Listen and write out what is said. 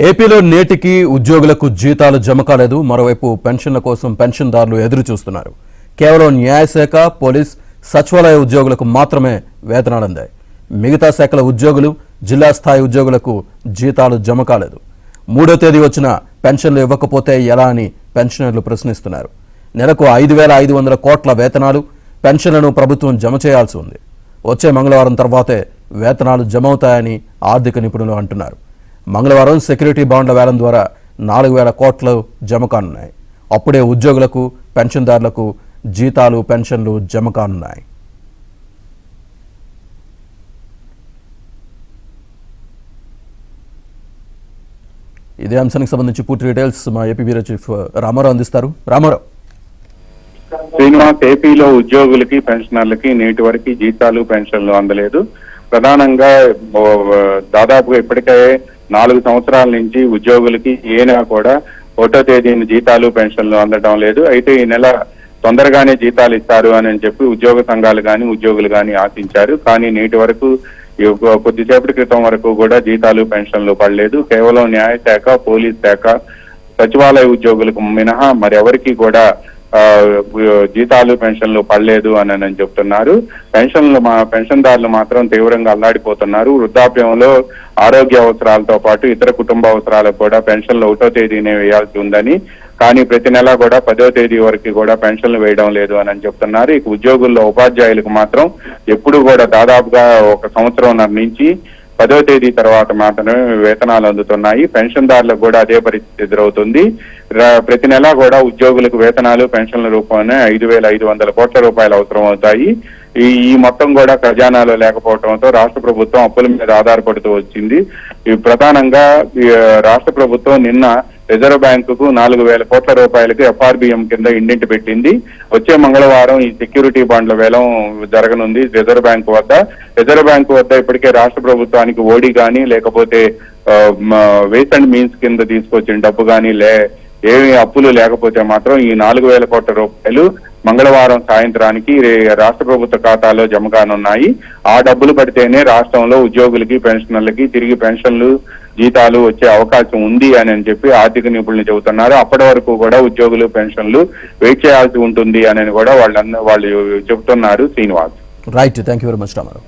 ఏపీలో నేటికి ఉద్యోగులకు జీతాలు జమ కాలేదు. మరోవైపు పెన్షన్ల కోసం పెన్షన్దారులు ఎదురు చూస్తున్నారు. కేవలం న్యాయశాఖ, పోలీస్, సచివాలయ ఉద్యోగులకు మాత్రమే వేతనాలు అందాయి. మిగతా శాఖల ఉద్యోగులు, జిల్లా స్థాయి ఉద్యోగులకు జీతాలు జమ కాలేదు. 3వ తేదీ వచ్చిన పెన్షన్లు ఇవ్వకపోతే ఎలా అని పెన్షనర్లు ప్రశ్నిస్తున్నారు. నెలకు 5,500 కోట్ల వేతనాలు, పెన్షన్లను ప్రభుత్వం జమ చేయాల్సి ఉంది. వచ్చే మంగళవారం తర్వాతే వేతనాలు జమ అవుతాయని ఆర్థిక నిపుణులు అంటున్నారు. మంగళవారం సెక్యూరిటీ బాండ్ల వేలం ద్వారా 4,000 కోట్లు జమ కానున్నాయి. అప్పుడే ఉద్యోగులకు, పెన్షన్దారులకు జీతాలు, పెన్షన్లు జమ కానున్నాయి. ఇదే అంశానికి సంబంధించి పూర్తి డీటెయిల్స్ మా ఏపీ బ్యూరో చీఫ్ రామారావు అందిస్తారు. రామారావు. శ్రీనివాస్, ఏపీలో ఉద్యోగులకి, పెన్షనర్లకి నేటి వరకు జీతాలు, పెన్షన్లు అందలేదు. ప్రధానంగా దాదాపుగా ఇప్పటికే 4 సంవత్సరాల నుంచి ఉద్యోగులకి ఏనా కూడా 1వ తేదీన జీతాలు, పెన్షన్లు అందడం లేదు. అయితే ఈ నెల తొందరగానే జీతాలు ఇస్తారు అని చెప్పి ఉద్యోగ సంఘాలు కానీ, ఉద్యోగులు కానీ ఆశించారు. కానీ నేటి వరకు, కొద్దిసేపటి క్రితం వరకు కూడా జీతాలు, పెన్షన్లు పడలేదు. కేవలం న్యాయశాఖ, పోలీస్ శాఖ, సచివాలయ ఉద్యోగులకు మినహా మరి ఎవరికి కూడా జీతాలు, పెన్షన్లు పడలేదు అని చెప్తున్నారు. పెన్షన్దారులు మాత్రం తీవ్రంగా అల్లాడిపోతున్నారు. వృద్ధాప్యంలో ఆరోగ్య అవసరాలతో పాటు ఇతర కుటుంబ అవసరాలకు కూడా పెన్షన్లు 1వ తేదీనే వేయాల్సి ఉందని, కానీ ప్రతి నెల కూడా 10వ తేదీ వరకు కూడా పెన్షన్లు వేయడం లేదు అని చెప్తున్నారు. ఇక ఉద్యోగుల్లో ఉపాధ్యాయులకు మాత్రం ఎప్పుడు కూడా దాదాపుగా 1 సంవత్సరంన్నర నుంచి 10వ తేదీ తర్వాత మాత్రమే వేతనాలు అందుతున్నాయి. పెన్షన్దారులకు కూడా అదే పరిస్థితి ఎదురవుతుంది. ప్రతి నెల కూడా ఉద్యోగులకు వేతనాలు, పెన్షన్ల రూపంలో 5,500 కోట్ల రూపాయలు అవసరం అవుతాయి. ఈ మొత్తం కూడా ఖజానాలో లేకపోవడంతో రాష్ట్ర ప్రభుత్వం అప్పుల మీద ఆధారపడుతూ వచ్చింది. ప్రధానంగా రాష్ట్ర ప్రభుత్వం నిన్న రిజర్వ్ బ్యాంకుకు 4,000 కోట్ల రూపాయలకు FRBM కింద ఇండెంట్ పెట్టింది. వచ్చే మంగళవారం ఈ సెక్యూరిటీ బాండ్ల వేలం జరగనుంది రిజర్వ్ బ్యాంకు వద్ద ఇప్పటికే రాష్ట్ర ప్రభుత్వానికి ఓడి కానీ, లేకపోతే వేస్ అండ్ మీన్స్ కింద తీసుకొచ్చిన డబ్బు కానీ ఏమి అప్పులు లేకపోతే మాత్రం ఈ 4,000 కోట్ల రూపాయలు మంగళవారం సాయంత్రానికి రాష్ట్ర ప్రభుత్వ ఖాతాలో జమ కానున్నాయి. ఆ డబ్బులు పడితేనే రాష్ట్రంలో ఉద్యోగులకి, పెన్షనర్లకి తిరిగి పెన్షన్లు, జీతాలు వచ్చే అవకాశం ఉంది అని చెప్పి ఆర్థిక నిపుణులు చెబుతున్నారు. అప్పటి వరకు కూడా ఉద్యోగులు, పెన్షన్లు వెయిట్ చేయాల్సి ఉంటుంది అని కూడా వాళ్ళు చెబుతున్నారు. Srinivas. Right, thank you very much Ramarao.